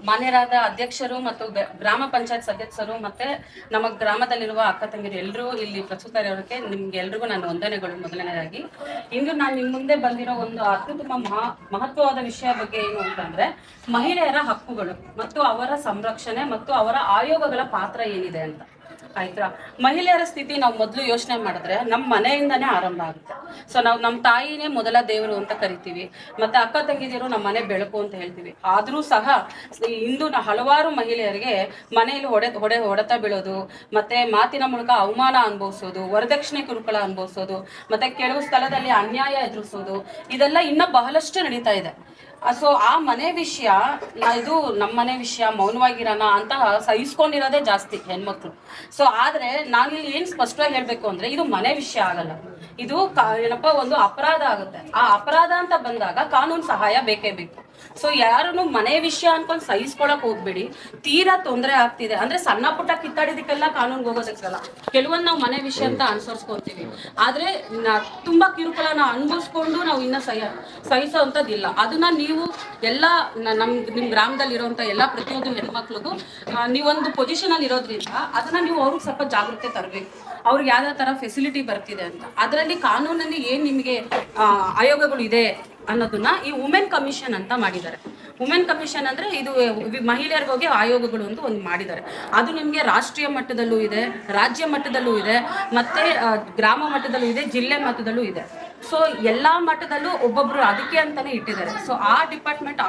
ಮಾನ್ಯರಾದ ಅಧ್ಯಕ್ಷರು ಮತ್ತು ಗ್ರಾಮ ಪಂಚಾಯತ್ ಸದಸ್ಯರು ಮತ್ತೆ ನಮ್ಮ ಗ್ರಾಮದಲ್ಲಿರುವ ಅಕ್ಕ ತಂಗಿರು ಎಲ್ಲರೂ ಇಲ್ಲಿ ಪ್ರಸ್ತುತರಿರೋಕ್ಕೆ ನಿಮ್ಗೆ ಎಲ್ರಿಗೂ ನಾನು ವಂದನೆಗಳು. ಮೊದಲನೇದಾಗಿ ಇಂದು ನಾನು ನಿಮ್ಮ ಮುಂದೆ ಬಂದಿರೋ ಒಂದು ಅತ್ಯುತ್ತಮ ಮಹತ್ವವಾದ ವಿಷಯ ಬಗ್ಗೆ ಏನು ಅಂತಂದ್ರೆ ಮಹಿಳೆಯರ ಹಕ್ಕುಗಳು ಮತ್ತು ಅವರ ಸಂರಕ್ಷಣೆ ಮತ್ತು ಅವರ ಆಯೋಗಗಳ ಪಾತ್ರ ಏನಿದೆ ಅಂತ. ಆಯ್ತಾ, ಮಹಿಳೆಯರ ಸ್ಥಿತಿ ನಾವು ಮೊದಲು ಯೋಚನೆ ಮಾಡಿದ್ರೆ ನಮ್ಮ ಮನೆಯಿಂದಾನೇ ಆರಂಭ ಆಗುತ್ತೆ. ಸೊ ನಾವು ನಮ್ಮ ತಾಯಿನೇ ಮೊದಲ ದೇವರು ಅಂತ ಕರಿತೀವಿ, ಮತ್ತೆ ಅಕ್ಕ ತಂಗಿದಿರು ನಮ್ಮ ಮನೆ ಬೆಳಕು ಅಂತ ಹೇಳ್ತೀವಿ. ಆದ್ರೂ ಸಹ ಇಂದು ಹಲವಾರು ಮಹಿಳೆಯರಿಗೆ ಮನೆಯಲ್ಲಿ ಹೊಡೆತ ಬೀಳೋದು, ಮತ್ತೆ ಮಾತಿನ ಮೂಲಕ ಅವಮಾನ ಅನುಭವಿಸೋದು, ವರದಕ್ಷಿಣೆ ಕಿರುಕುಳ ಅನುಭವಿಸೋದು, ಮತ್ತೆ ಕೆಲವು ಸ್ಥಳದಲ್ಲಿ ಅನ್ಯಾಯ ಎದುರಿಸೋದು, ಇದೆಲ್ಲ ಇನ್ನ ಬಹಳಷ್ಟು ನಡೀತಾ ಇದೆ. ಸೊ ಆ ಮನೆ ವಿಷಯ ಇದು ನಮ್ಮ ಮನೆ ವಿಷಯ ಮೌನವಾಗಿರೋಣ ಅಂತ ಸಹಿಸ್ಕೊಂಡಿರೋದೇ ಜಾಸ್ತಿ ಹೆಣ್ಮಕ್ಳು. ಸೊ ಆದ್ರೆ ನಾನು ಇಲ್ಲಿ ಏನ್ ಸ್ಪಷ್ಟವಾಗಿ ಹೇಳ್ಬೇಕು ಅಂದ್ರೆ ಇದು ಮನೆ ವಿಷಯ ಆಗಲ್ಲ, ಇದು ಏನಪ್ಪ ಒಂದು ಅಪರಾಧ ಆಗುತ್ತೆ. ಆ ಅಪರಾಧ ಅಂತ ಬಂದಾಗ ಕಾನೂನು ಸಹಾಯ ಬೇಕೇ ಬೇಕು. ಸೊ ಯಾರನ್ನು ಮನೆ ವಿಷಯ ಅನ್ಕೊಂಡು ಸಹಿಸ್ಕೊಳಕ್ ಹೋಗ್ಬೇಡಿ. ತೀರಾ ತೊಂದರೆ ಆಗ್ತಿದೆ ಅಂದ್ರೆ ಸಣ್ಣ ಪುಟ್ಟ ಕಿತ್ತಾಡಿದಕ್ಕೆಲ್ಲ ಕಾನೂನ್ಗೆ ಹೋಗೋದಕ್ಕಲ್ಲ, ಕೆಲವೊಂದು ನಾವು ಮನೆ ವಿಷಯ ಅಂತ ಅನುಸರಿಸ್ಕೊತೀವಿ. ಆದ್ರೆ ತುಂಬಾ ಕಿರುಕುಳನ ಅನುಭವಿಸ್ಕೊಂಡು ನಾವು ಇನ್ನ ಸಹಿಸೋ ಅಂತದಿಲ್ಲ. ಅದನ್ನ ನೀವು ಎಲ್ಲ ನಿಮ್ ಗ್ರಾಮದಲ್ಲಿ ಇರೋಂಥ ಎಲ್ಲ ಪ್ರತಿಯೊಂದು ಹೆಣ್ಮಕ್ಳಿಗೂ ನೀವೊಂದು ಪೊಸಿಷನ್ ಅಲ್ಲಿ ಇರೋದ್ರಿಂದ ಅದನ್ನ ನೀವು ಅವ್ರಿಗೆ ಸ್ವಲ್ಪ ಜಾಗೃತಿ ತರಬೇಕು. ಅವ್ರಿಗೆ ಯಾವ್ಯಾವ ತರ ಫೆಸಿಲಿಟಿ ಬರ್ತಿದೆ ಅಂತ, ಅದರಲ್ಲಿ ಕಾನೂನಲ್ಲಿ ಏನ್ ನಿಮಗೆ ಆಯೋಗಗಳು ಇದೆ ಅನ್ನೋದನ್ನ ಈ ವುಮೆನ್ ಕಮಿಷನ್ ಅಂತ ಮಾಡಿದ್ದಾರೆ. ವುಮೆನ್ ಕಮಿಷನ್ ಅಂದ್ರೆ ಇದು ಮಹಿಳೆಯರಿಗೋಗಿ ಆಯೋಗಗಳು ಅಂತ ಒಂದು ಮಾಡಿದ್ದಾರೆ. ಅದು ನಿಮಗೆ ರಾಷ್ಟ್ರೀಯ ಮಟ್ಟದಲ್ಲೂ ಇದೆ, ರಾಜ್ಯ ಮಟ್ಟದಲ್ಲೂ ಇದೆ, ಮತ್ತೆ ಗ್ರಾಮ ಮಟ್ಟದಲ್ಲೂ ಇದೆ, ಜಿಲ್ಲೆ ಮಟ್ಟದಲ್ಲೂ ಇದೆ. ಸೊ ಎಲ್ಲಾ ಮಟ್ಟದಲ್ಲೂ ಒಬ್ಬೊಬ್ರು ಅದಕ್ಕೆ ಅಂತಾನೆ ಇಟ್ಟಿದ್ದಾರೆ. ಸೊ ಆ ಡಿಪಾರ್ಟ್ಮೆಂಟ್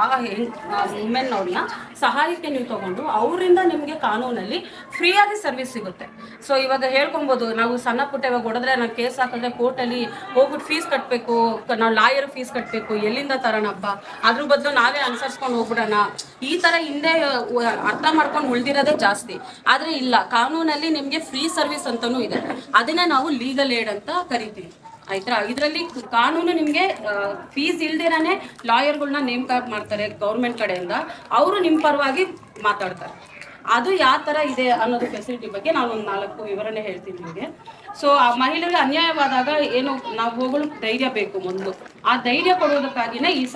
ವುಮೆನ್ ಅವ್ರನ್ನ ಸಹಾಯಕ್ಕೆ ನೀವು ತಗೊಂಡು ಅವರಿಂದ ನಿಮಗೆ ಕಾನೂನಲ್ಲಿ ಫ್ರೀಯಾಗಿ ಸರ್ವಿಸ್ ಸಿಗುತ್ತೆ. ಸೊ ಇವಾಗ ಹೇಳ್ಕೊಬೋದು, ನಾವು ಸಣ್ಣ ಪುಟ್ಟ ಇವಾಗ ಹೊಡೆದ್ರೆ ನಾವು ಕೇಸ್ ಹಾಕಿದ್ರೆ ಕೋರ್ಟಲ್ಲಿ ಹೋಗ್ಬಿಟ್ಟು ಫೀಸ್ ಕಟ್ಟಬೇಕು, ನಾವು ಲಾಯರ್ ಫೀಸ್ ಕಟ್ಟಬೇಕು, ಎಲ್ಲಿಂದ ತರೋಣಪ್ಪ, ಅದ್ರ ಬದಲು ನಾವೇ ಅನುಸರಿಸ್ಕೊಂಡು ಹೋಗ್ಬಿಡೋಣ, ಈ ತರ ಹಿಂದೆ ಅರ್ಥ ಮಾಡ್ಕೊಂಡು ಉಳಿದಿರೋದೇ ಜಾಸ್ತಿ. ಆದ್ರೆ ಇಲ್ಲ, ಕಾನೂನಲ್ಲಿ ನಿಮ್ಗೆ ಫ್ರೀ ಸರ್ವಿಸ್ ಅಂತಾನೂ ಇದೆ, ಅದನ್ನ ನಾವು ಲೀಗಲ್ ಏಡ್ ಅಂತ ಕರಿತೀವಿ. ಆಯ್ತಾ, ಇದರಲ್ಲಿ ಕಾನೂನು ನಿಮ್ಗೆ ಫೀಸ್ ಇಲ್ದಿರಾನೆ ಲಾಯರ್ಗಳನ್ನ ನೇಮಕ ಮಾಡ್ತಾರೆ ಗೌರ್ಮೆಂಟ್ ಕಡೆಯಿಂದ, ಅವರು ನಿಮ್ಮ ಪರವಾಗಿ ಮಾತಾಡ್ತಾರೆ. ಅದು ಯಾವ ತರ ಇದೆ ಅನ್ನೋದು ಫೆಸಿಲಿಟಿ ಬಗ್ಗೆ ನಾನು ಒಂದು 4 ವಿವರಣೆ ಹೇಳ್ತೀನಿ ನಿಮಗೆ. ಸೊ ಆ ಮಹಿಳೆಗೆ ಅನ್ಯಾಯವಾದಾಗ ಏನು ನಾವು ಹೋಗಲು ಧೈರ್ಯ ಬೇಕು. ಮೊದಲು ಆ ಧೈರ್ಯ ಕೊಡೋದಕ್ಕಾಗಿನೇ ಈ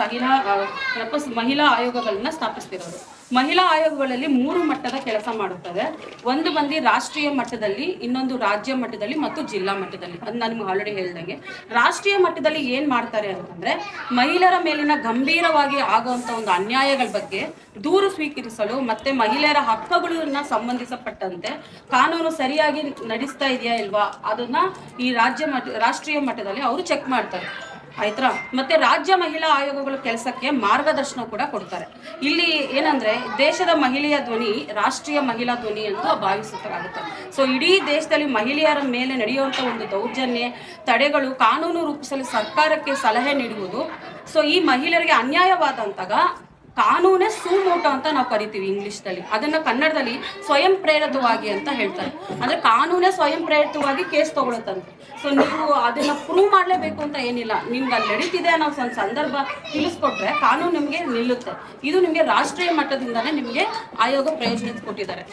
ಮಹಿಳಾ ಆಯೋಗಗಳನ್ನ ಸ್ಥಾಪಿಸ್ತಿರೋದು. ಮಹಿಳಾ ಆಯೋಗಗಳಲ್ಲಿ 3 ಮಟ್ಟದ ಕೆಲಸ ಮಾಡುತ್ತದೆ. ಒಂದು ಬಂದು ರಾಷ್ಟ್ರೀಯ ಮಟ್ಟದಲ್ಲಿ, ಇನ್ನೊಂದು ರಾಜ್ಯ ಮಟ್ಟದಲ್ಲಿ ಮತ್ತು ಜಿಲ್ಲಾ ಮಟ್ಟದಲ್ಲಿ. ಅದು ನಾನು ನಿಮ್ಗೆ ಆಲ್ರೆಡಿ ಹೇಳ್ದಂಗೆ. ರಾಷ್ಟ್ರೀಯ ಮಟ್ಟದಲ್ಲಿ ಏನ್ ಮಾಡ್ತಾರೆ ಅಂತಂದ್ರೆ ಮಹಿಳೆಯರ ಮೇಲಿನ ಗಂಭೀರವಾಗಿ ಆಗುವಂತ ಒಂದು ಅನ್ಯಾಯಗಳ ಬಗ್ಗೆ ದೂರು ಸ್ವೀಕರಿಸಲು ಮತ್ತೆ ಮಹಿಳೆಯರ ಹಕ್ಕುಗಳನ್ನ ಸಂಬಂಧಿಸಪಟ್ಟಂತೆ ಕಾನೂನು ಸರಿಯಾಗಿ ನಡೆಸ್ತಾ ಇದೆಯಾ ಇಲ್ವಾ ಅದನ್ನ ಈ ರಾಷ್ಟ್ರೀಯ ಮಟ್ಟದಲ್ಲಿ ಅವರು ಚೆಕ್ ಮಾಡ್ತಾರೆ. ಆಯ್ತಾ, ಮತ್ತೆ ರಾಜ್ಯ ಮಹಿಳಾ ಆಯೋಗಗಳ ಕೆಲಸಕ್ಕೆ ಮಾರ್ಗದರ್ಶನ ಕೂಡ ಕೊಡ್ತಾರೆ. ಇಲ್ಲಿ ಏನಂದ್ರೆ ದೇಶದ ಮಹಿಳೆಯ ಧ್ವನಿ ರಾಷ್ಟ್ರೀಯ ಮಹಿಳಾ ಧ್ವನಿ ಅಂತ ಭಾವಿಸಲಾಗುತ್ತೆ. ಸೊ ಇಡೀ ದೇಶದಲ್ಲಿ ಮಹಿಳೆಯರ ಮೇಲೆ ನಡೆಯುವಂತ ಒಂದು ದೌರ್ಜನ್ಯ ತಡೆಗಳು ಕಾನೂನು ರೂಪಿಸಲು ಸರ್ಕಾರಕ್ಕೆ ಸಲಹೆ ನೀಡುವುದು. ಸೊ ಈ ಮಹಿಳೆಯರಿಗೆ ಅನ್ಯಾಯವಾದಂತಾಗ ಕಾನೂನೇ ಸುಮೋಟೋ ಅಂತ ನಾವು ಕರಿತೀವಿ ಇಂಗ್ಲಿಷ್ನಲ್ಲಿ, ಅದನ್ನ ಕನ್ನಡದಲ್ಲಿ ಸ್ವಯಂ ಪ್ರೇರಿತವಾಗಿ ಅಂತ ಹೇಳ್ತಾರೆ. ಅಂದ್ರೆ ಕಾನೂನೇ ಸ್ವಯಂ ಪ್ರೇರಿತವಾಗಿ ಕೇಸ್ ತಗೊಳುತ್ತಂತೆ. ಸೊ ನೀವು ಅದನ್ನ ಪ್ರೂವ್ ಮಾಡಲೇಬೇಕು ಅಂತ ಏನಿಲ್ಲ, ನಿಮ್ಗೆ ಅಲ್ಲಿ ನಡೀತಿದೆ ಅನ್ನೋ ಒಂದು ಸಂದರ್ಭ ತಿಳಿಸ್ಕೊಟ್ರೆ ಕಾನೂನು ನಿಮಗೆ ನಿಲ್ಲುತ್ತೆ. ಇದು ನಿಮಗೆ ರಾಷ್ಟ್ರೀಯ ಮಟ್ಟದಿಂದಾನೇ ನಿಮಗೆ ಆಯೋಗ ಪ್ರಯೋಜನ ಕೊಟ್ಟಿದ್ದಾರೆ.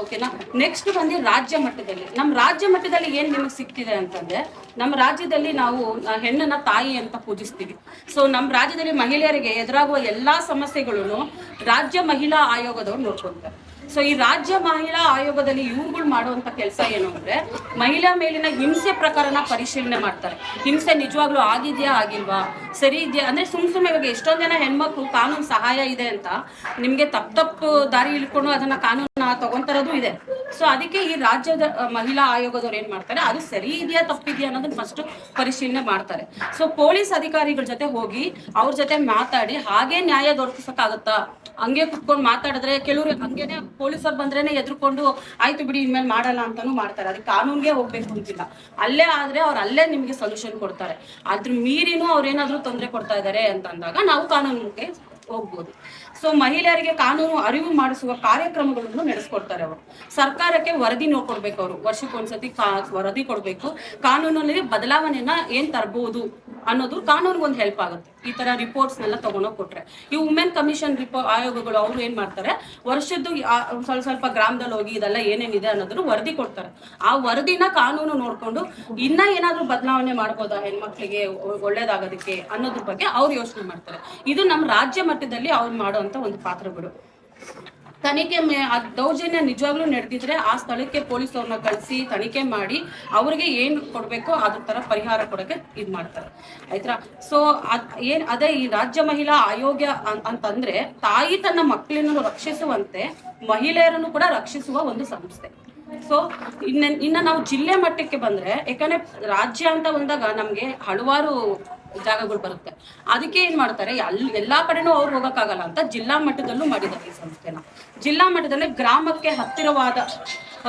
ಓಕೆನಾ. ನೆಕ್ಸ್ಟ್ ಬಂದು ರಾಜ್ಯ ಮಟ್ಟದಲ್ಲಿ, ನಮ್ಮ ರಾಜ್ಯ ಮಟ್ಟದಲ್ಲಿ ಏನ್ ನಿಮಗೆ ಸಿಗ್ತಿದೆ ಅಂತಂದ್ರೆ, ನಮ್ಮ ರಾಜ್ಯದಲ್ಲಿ ನಾವು ಹೆಣ್ಣನ್ನ ತಾಯಿ ಅಂತ ಪೂಜಿಸ್ತೀವಿ. ಸೊ ನಮ್ಮ ರಾಜ್ಯದಲ್ಲಿ ಮಹಿಳೆಯರಿಗೆ ಎದುರಾಗುವ ಎಲ್ಲಾ ಸಮಸ್ಯೆಗಳನ್ನು ರಾಜ್ಯ ಮಹಿಳಾ ಆಯೋಗದವ್ರು ನೋಡ್ಕೊಳ್ತಾರೆ. ಸೊ ಈ ರಾಜ್ಯ ಮಹಿಳಾ ಆಯೋಗದಲ್ಲಿ ಇವುಗಳು ಮಾಡುವಂತ ಕೆಲಸ ಏನು ಅಂದ್ರೆ ಮಹಿಳಾ ಮೇಲಿನ ಹಿಂಸೆ ಪ್ರಕರಣ ಪರಿಶೀಲನೆ ಮಾಡ್ತಾರೆ. ಹಿಂಸೆ ನಿಜವಾಗ್ಲೂ ಆಗಿದ್ಯಾ ಆಗಿಲ್ವಾ, ಸರಿ ಇದೆಯಾ ಅಂದ್ರೆ ಸುಮ್ ಇವಾಗ ಎಷ್ಟೊಂದ್ ಜನ ಹೆಣ್ಮಕ್ಳು ಕಾನೂನು ಸಹಾಯ ಇದೆ ಅಂತ ನಿಮ್ಗೆ ತಪ್ಪು ದಾರಿ ಇಳ್ಕೊಂಡು ಅದನ್ನ ಕಾನೂನು ತಗೊಂತರದು ಇದೆ. ಸೊ ಅದಕ್ಕೆ ಈ ರಾಜ್ಯದ ಮಹಿಳಾ ಆಯೋಗದವ್ರು ಏನ್ ಮಾಡ್ತಾರೆ, ಅದು ಸರಿ ಇದೆಯಾ ತಪ್ಪಿದ್ಯಾ ಅನ್ನೋದನ್ನ ಫಸ್ಟ್ ಪರಿಶೀಲನೆ ಮಾಡ್ತಾರೆ. ಸೊ ಪೊಲೀಸ್ ಅಧಿಕಾರಿಗಳ ಜೊತೆ ಹೋಗಿ ಅವ್ರ ಜೊತೆ ಮಾತಾಡಿ ಹಾಗೆ ನ್ಯಾಯ ದೊರಕಿಸಕ್ಕಾಗತ್ತಾ, ಹಂಗೆ ಕುತ್ಕೊಂಡು ಮಾತಾಡಿದ್ರೆ ಕೆಲವ್ರು ಹಂಗೇನೆ ಪೊಲೀಸರು ಬಂದ್ರೇನೆ ಎದ್ರುಕೊಂಡು ಆಯ್ತು ಬಿಡಿ ಇನ್ಮೇಲೆ ಮಾಡಲ್ಲ ಅಂತಾನು ಮಾಡ್ತಾರೆ. ಅದಕ್ಕೆ ಕಾನೂನ್ಗೆ ಹೋಗ್ಬೇಕು ಅಂತಿಲ್ಲ, ಅಲ್ಲೇ ಆದ್ರೆ ಅವ್ರು ಅಲ್ಲೇ ನಿಮ್ಗೆ ಸೊಲ್ಯೂಷನ್ ಕೊಡ್ತಾರೆ. ಅದ್ರ ಮೀರಿನೂ ಅವ್ರೇನಾದ್ರೂ ತೊಂದರೆ ಕೊಡ್ತಾ ಇದಾರೆ ಅಂತ ಅಂದಾಗ ನಾವು ಕಾನೂನಿಗೆ ಹೋಗ್ಬೋದು. ಸೊ ಮಹಿಳೆಯರಿಗೆ ಕಾನೂನು ಅರಿವು ಮಾಡಿಸುವ ಕಾರ್ಯಕ್ರಮಗಳನ್ನು ನಡೆಸ್ಕೊಡ್ತಾರೆ ಅವರು. ಸರ್ಕಾರಕ್ಕೆ ವರದಿ ನೋಡ್ಕೊಡ್ಬೇಕು, ಅವರು ವರ್ಷಕ್ಕೊಂದ್ಸತಿ ವರದಿ ಕೊಡ್ಬೇಕು. ಕಾನೂನಲ್ಲಿ ಬದಲಾವಣೆಯನ್ನ ಏನ್ ತರಬಹುದು ಅನ್ನೋದು ಕಾನೂನಿಗೆ ಒಂದು ಹೆಲ್ಪ್ ಆಗುತ್ತೆ. ಈ ತರ ರಿಪೋರ್ಟ್ಸ್ ನೆಲ್ಲ ತಗೊಂಡೋಗಿ ಕೊಟ್ರೆ ಈ ವುಮೆನ್ ಕಮಿಷನ್ ಆಯೋಗಗಳು ಅವರು ಏನ್ ಮಾಡ್ತಾರೆ, ವರ್ಷದ್ದು ಸ್ವಲ್ಪ ಗ್ರಾಮದಲ್ಲಿ ಹೋಗಿ ಇದೆಲ್ಲ ಏನೇನಿದೆ ಅನ್ನೋದ್ರ ವರದಿ ಕೊಡ್ತಾರೆ. ಆ ವರದಿನ ಕಾನೂನು ನೋಡ್ಕೊಂಡು ಇನ್ನ ಏನಾದ್ರೂ ಬದಲಾವಣೆ ಮಾಡ್ಬೋದಾ ಹೆಣ್ಮಕ್ಳಿಗೆ ಒಳ್ಳೇದಾಗೋದಕ್ಕೆ ಅನ್ನೋದ್ರ ಬಗ್ಗೆ ಅವ್ರು ಯೋಚನೆ ಮಾಡ್ತಾರೆ. ಇದು ನಮ್ಮ ರಾಜ್ಯ ಮಟ್ಟದಲ್ಲಿ ಅವ್ರು ಮಾಡುವಂತ ಮಾಡುವಂತ ಒಂದು ಪಾತ್ರಗಳು. ತನಿಖೆ ದೌರ್ಜನ್ಯ ನಿಜವಾಗ್ಲೂ ನಡೆದಿದ್ರೆ ಆ ಸ್ಥಳಕ್ಕೆ ಪೊಲೀಸ್ ಅವ್ರನ್ನ ಕಳಿಸಿ ತನಿಖೆ ಮಾಡಿ ಅವ್ರಿಗೆ ಏನು ಕೊಡಬೇಕೋ ಅದ್ರ ತರ ಪರಿಹಾರ ಕೊಡೋಕೆ ಇದು ಮಾಡ್ತಾರೆ, ಆಯ್ತಾ. ಸೊ ಅದೇ ಈ ರಾಜ್ಯ ಮಹಿಳಾ ಆಯೋಗ ಅಂತಂದ್ರೆ ತಾಯಿ ತನ್ನ ಮಕ್ಕಳನ್ನು ರಕ್ಷಿಸುವಂತೆ ಮಹಿಳೆಯರನ್ನು ಕೂಡ ರಕ್ಷಿಸುವ ಒಂದು ಸಂಸ್ಥೆ. ಸೊ ಇನ್ನ ನಾವು ಜಿಲ್ಲೆ ಮಟ್ಟಕ್ಕೆ ಬಂದ್ರೆ, ಯಾಕಂದ್ರೆ ರಾಜ್ಯ ಅಂತ ಬಂದಾಗ ನಮ್ಗೆ ಹಲವಾರು ಜಾಗಗಳು ಬರುತ್ತೆ. ಅದಕ್ಕೆ ಏನ್ ಮಾಡ್ತಾರೆ, ಎಲ್ಲಾ ಕಡೆನೂ ಅವ್ರು ಹೋಗಕ್ಕಾಗಲ್ಲ ಅಂತ ಜಿಲ್ಲಾ ಮಟ್ಟದಲ್ಲೂ ಮಾಡಿದ್ದಾರೆ ಈ ಸಂಸ್ಥೆನ. ಜಿಲ್ಲಾ ಮಟ್ಟದಲ್ಲಿ ಗ್ರಾಮಕ್ಕೆ ಹತ್ತಿರವಾದ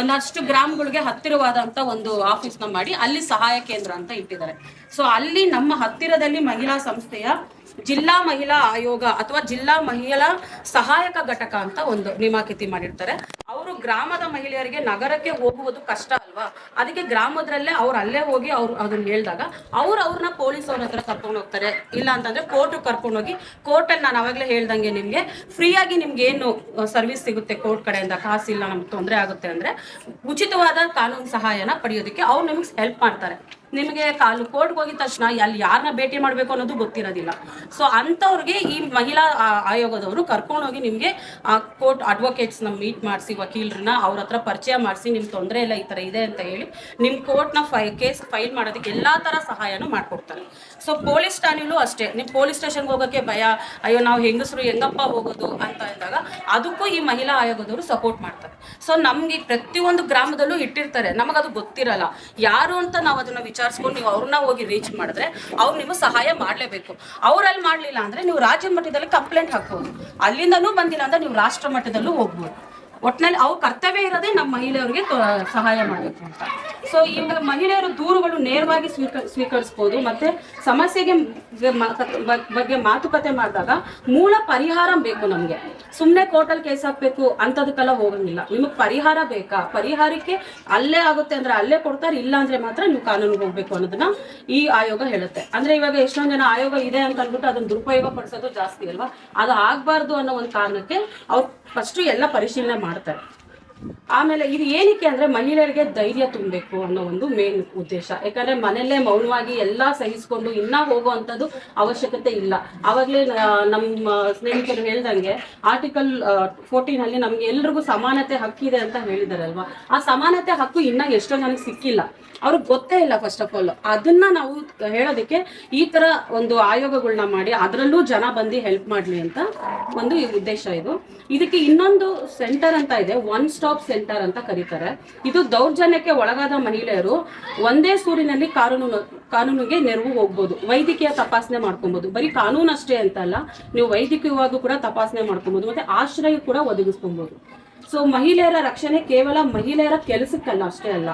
ಒಂದಷ್ಟು ಗ್ರಾಮಗಳಿಗೆ ಹತ್ತಿರವಾದಂತ ಒಂದು ಆಫೀಸ್ನ ಮಾಡಿ ಅಲ್ಲಿ ಸಹಾಯ ಕೇಂದ್ರ ಅಂತ ಇಟ್ಟಿದ್ದಾರೆ. ಸೊ ಅಲ್ಲಿ ನಮ್ಮ ಹತ್ತಿರದಲ್ಲಿ ಮಹಿಳಾ ಸಂಸ್ಥೆಯ ಜಿಲ್ಲಾ ಮಹಿಳಾ ಆಯೋಗ ಅಥವಾ ಜಿಲ್ಲಾ ಮಹಿಳಾ ಸಹಾಯಕ ಘಟಕ ಅಂತ ಒಂದು ನೇಮಕಾತಿ ಮಾಡಿರ್ತಾರೆ. ಅವರು ಗ್ರಾಮದ ಮಹಿಳೆಯರಿಗೆ ನಗರಕ್ಕೆ ಹೋಗುವುದು ಕಷ್ಟ ಅಲ್ವಾ, ಅದಕ್ಕೆ ಗ್ರಾಮದಲ್ಲೇ ಅವ್ರು ಅಲ್ಲೇ ಹೋಗಿ ಅವ್ರು ಅದನ್ನ ಹೇಳಿದಾಗ ಅವ್ರನ್ನ ಪೊಲೀಸ್ ಅವ್ರ ಹತ್ರ ಕರ್ಕೊಂಡು ಹೋಗ್ತಾರೆ. ಇಲ್ಲ ಅಂತಂದ್ರೆ ಕೋರ್ಟ್ ಕರ್ಕೊಂಡು ಹೋಗಿ ಕೋರ್ಟಲ್ಲಿ ನಾನು ಅವಾಗಲೇ ಹೇಳ್ದಂಗೆ ನಿಮ್ಗೆ ಫ್ರೀಯಾಗಿ ನಿಮ್ಗೆ ಏನು ಸರ್ವಿಸ್ ಸಿಗುತ್ತೆ ಕೋರ್ಟ್ ಕಡೆಯಿಂದ, ಕಾಸಿಲ್ಲ ನಮ್ಗೆ ತೊಂದರೆ ಆಗುತ್ತೆ ಅಂದ್ರೆ ಉಚಿತವಾದ ಕಾನೂನು ಸಹಾಯನ ಪಡೆಯೋದಕ್ಕೆ ಅವ್ರು ನಿಮ್ಗೆ ಹೆಲ್ಪ್ ಮಾಡ್ತಾರೆ. ನಿಮಗೆ ಕೋರ್ಟ್ಗೆ ಹೋಗಿದ ತಕ್ಷಣ ಅಲ್ಲಿ ಯಾರನ್ನ ಭೇಟಿ ಮಾಡಬೇಕು ಅನ್ನೋದು ಗೊತ್ತಿರೋದಿಲ್ಲ. ಸೊ ಅಂಥವ್ರಿಗೆ ಈ ಮಹಿಳಾ ಆಯೋಗದವರು ಕರ್ಕೊಂಡೋಗಿ ನಿಮಗೆ ಕೋರ್ಟ್ ಅಡ್ವೊಕೇಟ್ಸ್ನ ಮೀಟ್ ಮಾಡಿಸಿ, ವಕೀಲರನ್ನ ಅವ್ರ ಹತ್ರ ಪರಿಚಯ ಮಾಡಿಸಿ, ನಿಮ್ಗೆ ತೊಂದರೆ ಇಲ್ಲ ಈ ಥರ ಇದೆ ಅಂತ ಹೇಳಿ ನಿಮ್ಮ ಕೋರ್ಟ್ನ ಕೇಸ್ ಫೈಲ್ ಮಾಡೋದಕ್ಕೆ ಎಲ್ಲ ಥರ ಸಹಾಯನೂ ಮಾಡಿಕೊಡ್ತಾರೆ. ಸೊ ಪೊಲೀಸ್ ಠಾಣೆಯಲ್ಲೂ ಅಷ್ಟೇ, ನೀವು ಪೊಲೀಸ್ ಸ್ಟೇಷನ್ಗೆ ಹೋಗೋಕ್ಕೆ ಭಯ, ಅಯ್ಯೋ ನಾವು ಹೆಂಗಸರು ಹೆಂಗಪ್ಪ ಹೋಗೋದು ಅಂತ ಇದ್ದಾಗ ಅದಕ್ಕೂ ಈ ಮಹಿಳಾ ಆಯೋಗದವರು ಸಪೋರ್ಟ್ ಮಾಡ್ತಾರೆ. ಸೊ ನಮ್ಗೆ ಪ್ರತಿಯೊಂದು ಗ್ರಾಮದಲ್ಲೂ ಇಟ್ಟಿರ್ತಾರೆ, ನಮಗದು ಗೊತ್ತಿರಲ್ಲ ಯಾರು ಅಂತ ನಾವು ಅದನ್ನ ವಿಚಾರಿಸ್ಕೊಂಡು ನೀವು ಅವ್ರನ್ನ ಹೋಗಿ ರೀಚ್ ಮಾಡಿದ್ರೆ ಅವ್ರು ನಿಮಗೆ ಸಹಾಯ ಮಾಡಲೇಬೇಕು. ಅವ್ರಲ್ಲಿ ಮಾಡಲಿಲ್ಲ ಅಂದ್ರೆ ನೀವು ರಾಜ್ಯ ಮಟ್ಟದಲ್ಲಿ ಕಂಪ್ಲೇಂಟ್ ಹಾಕ್ಬೋದು, ಅಲ್ಲಿಂದನೂ ಬಂದಿಲ್ಲ ಅಂದ್ರೆ ನೀವು ರಾಷ್ಟ್ರ ಮಟ್ಟದಲ್ಲೂ ಹೋಗ್ಬೋದು. ಒಟ್ಟಿನಲ್ಲಿ ಅವ್ರ ಕರ್ತವ್ಯ ಇರೋದೇ ನಮ್ಮ ಮಹಿಳೆಯರಿಗೆ ಸಹಾಯ ಮಾಡಬೇಕು ಅಂತ. ಸೊ ಈಗ ಮಹಿಳೆಯರು ದೂರುಗಳು ನೇರವಾಗಿ ಸ್ವೀಕರಿಸ್ಬೋದು. ಮತ್ತೆ ಸಮಸ್ಯೆಗೆ ಬಗ್ಗೆ ಮಾತುಕತೆ ಮಾಡಿದಾಗ ಮೂಲ ಪರಿಹಾರ ಬೇಕು ನಮಗೆ. ಸುಮ್ಮನೆ ಕೋರ್ಟಲ್ಲಿ ಕೇಸ್ ಹಾಕ್ಬೇಕು ಅಂಥದಕ್ಕೆಲ್ಲ ಹೋಗಂಗಿಲ್ಲ. ನಿಮಗೆ ಪರಿಹಾರ ಬೇಕಾ, ಪರಿಹಾರಕ್ಕೆ ಅಲ್ಲೇ ಆಗುತ್ತೆ ಅಂದ್ರೆ ಅಲ್ಲೇ ಕೊಡ್ತಾರೆ, ಇಲ್ಲ ಅಂದ್ರೆ ಮಾತ್ರ ನೀವು ಕಾನೂನಿಗೆ ಹೋಗ್ಬೇಕು ಅನ್ನೋದನ್ನ ಈ ಆಯೋಗ ಹೇಳುತ್ತೆ. ಅಂದ್ರೆ ಇವಾಗ ಎಷ್ಟೊಂದು ಜನ ಆಯೋಗ ಇದೆ ಅಂತ ಅಂದ್ಬಿಟ್ಟು ಅದನ್ನ ದುರುಪಯೋಗ ಪಡಿಸೋದು ಜಾಸ್ತಿ ಅಲ್ವಾ, ಅದು ಆಗ್ಬಾರ್ದು ಅನ್ನೋ ಒಂದು ಕಾರಣಕ್ಕೆ ಅವ್ರು ಫಸ್ಟ್ ಎಲ್ಲ ಪರಿಶೀಲನೆ ಮಾಡ್ತಾರೆ. ಆಮೇಲೆ ಇದು ಏನಕ್ಕೆ ಅಂದ್ರೆ ಮಹಿಳೆಯರಿಗೆ ಧೈರ್ಯ ತುಂಬಬೇಕು ಅನ್ನೋ ಒಂದು ಮೇನ್ ಉದ್ದೇಶ. ಯಾಕಂದ್ರೆ ಮನೆಯಲ್ಲೇ ಮೌನವಾಗಿ ಎಲ್ಲಾ ಸಹಿಸ್ಕೊಂಡು ಇನ್ನ ಹೋಗುವಂಥದ್ದು ಅವಶ್ಯಕತೆ ಇಲ್ಲ. ಆವಾಗಲೇ ನಮ್ಮ ಸ್ನೇಹಿತರು ಹೇಳ್ದಂಗೆ ಆರ್ಟಿಕಲ್ 14 ಅಲ್ಲಿ ನಮ್ಗೆ ಎಲ್ರಿಗೂ ಸಮಾನತೆ ಹಕ್ಕಿದೆ ಅಂತ ಹೇಳಿದಾರಲ್ವಾ, ಆ ಸಮಾನತೆ ಹಕ್ಕು ಇನ್ನ ಎಷ್ಟೋ ಜನಕ್ಕೆ ಸಿಕ್ಕಿಲ್ಲ, ಅವ್ರಿಗೆ ಗೊತ್ತೇ ಇಲ್ಲ. ಫಸ್ಟ್ ಆಫ್ ಆಲ್ ಅದನ್ನ ನಾವು ಹೇಳೋದಕ್ಕೆ ಈ ತರ ಒಂದು ಆಯೋಗಗಳನ್ನ ಮಾಡಿ ಅದರಲ್ಲೂ ಜನ ಬಂದು ಹೆಲ್ಪ್ ಮಾಡ್ಲಿ ಅಂತ ಒಂದು ಉದ್ದೇಶ ಇದು. ಇದಕ್ಕೆ ಇನ್ನೊಂದು ಸೆಂಟರ್ ಅಂತ ಇದೆ, ಒನ್ ಸ್ಟಾಪ್ ಸೆಂಟರ್ ಅಂತ ಕರೀತಾರೆ. ಇದು ದೌರ್ಜನ್ಯಕ್ಕೆ ಒಳಗಾದ ಮಹಿಳೆಯರು ಒಂದೇ ಸೂರಿನಲ್ಲಿ ಕಾನೂನಿಗೆ ನೆರವು ಹೋಗ್ಬೋದು, ವೈದ್ಯಕೀಯ ತಪಾಸಣೆ ಮಾಡ್ಕೊಬಹುದು. ಬರೀ ಕಾನೂನು ಅಷ್ಟೇ ಅಂತ ಅಲ್ಲ, ನೀವು ವೈದ್ಯಕೀಯವಾಗೂ ಕೂಡ ತಪಾಸಣೆ ಮಾಡ್ಕೊಬಹುದು, ಮತ್ತೆ ಆಶ್ರಯ ಕೂಡ ಒದಗಿಸ್ಕೊಬಹುದು. ಸೊ ಮಹಿಳೆಯರ ರಕ್ಷಣೆ ಕೇವಲ ಮಹಿಳೆಯರ ಕೆಲಸಕ್ಕಲ್ಲ ಅಷ್ಟೇ ಅಲ್ಲ,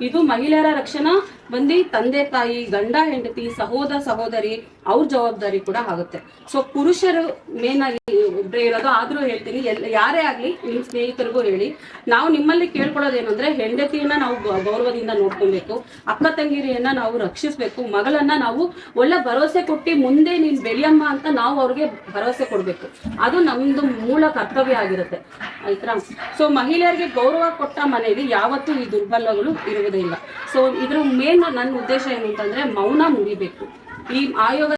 ಇದು ಮಹಿಳೆಯರ ರಕ್ಷಣಾ ಬಂದು ತಂದೆ ತಾಯಿ, ಗಂಡ ಹೆಂಡತಿ, ಸಹೋದರ ಸಹೋದರಿ ಅವ್ರ ಜವಾಬ್ದಾರಿ ಕೂಡ ಆಗುತ್ತೆ. ಸೊ ಪುರುಷರು ಮೇನ್ ಆಗಿ ಇಬ್ಬರೇ ಇರೋದು. ಆದ್ರೂ ಹೇಳ್ತೀನಿ, ಯಾರೇ ಆಗ್ಲಿ ನಿಮ್ಮ ಸ್ನೇಹಿತರಿಗೂ ಹೇಳಿ, ನಾವು ನಿಮ್ಮಲ್ಲಿ ಕೇಳ್ಕೊಳ್ಳೋದೇನಂದ್ರೆ ಹೆಂಡತಿಯನ್ನ ನಾವು ಗೌರವದಿಂದ ನೋಡ್ಕೊಬೇಕು, ಅಕ್ಕ ತಂಗಿರಿಯನ್ನ ನಾವು ರಕ್ಷಿಸ್ಬೇಕು, ಮಗಳನ್ನ ನಾವು ಒಳ್ಳೆ ಭರವಸೆ ಕೊಟ್ಟು ಮುಂದೆ ನೀನ್ ಬೆಳೆಯಮ್ಮ ಅಂತ ನಾವು ಅವ್ರಿಗೆ ಭರವಸೆ ಕೊಡ್ಬೇಕು. ಅದು ನಮ್ದು ಮೂಲ ಕರ್ತವ್ಯ ಆಗಿರುತ್ತೆ, ಆಯ್ತಾ. ಸೊ ಮಹಿಳೆಯರಿಗೆ ಗೌರವ ಕೊಟ್ಟ ಮನೆಯಲ್ಲಿ ಯಾವತ್ತೂ ಈ ದುರ್ಬಲಗಳು ಇರುವುದಿಲ್ಲ. ಸೊ ಇದ್ರ ಮೇನ್ ನನ್ನ ಉದ್ದೇಶ ಏನು ಅಂತಂದ್ರೆ ಮೌನ ಮುರಿಬೇಕು. ಈ ಆಯೋಗ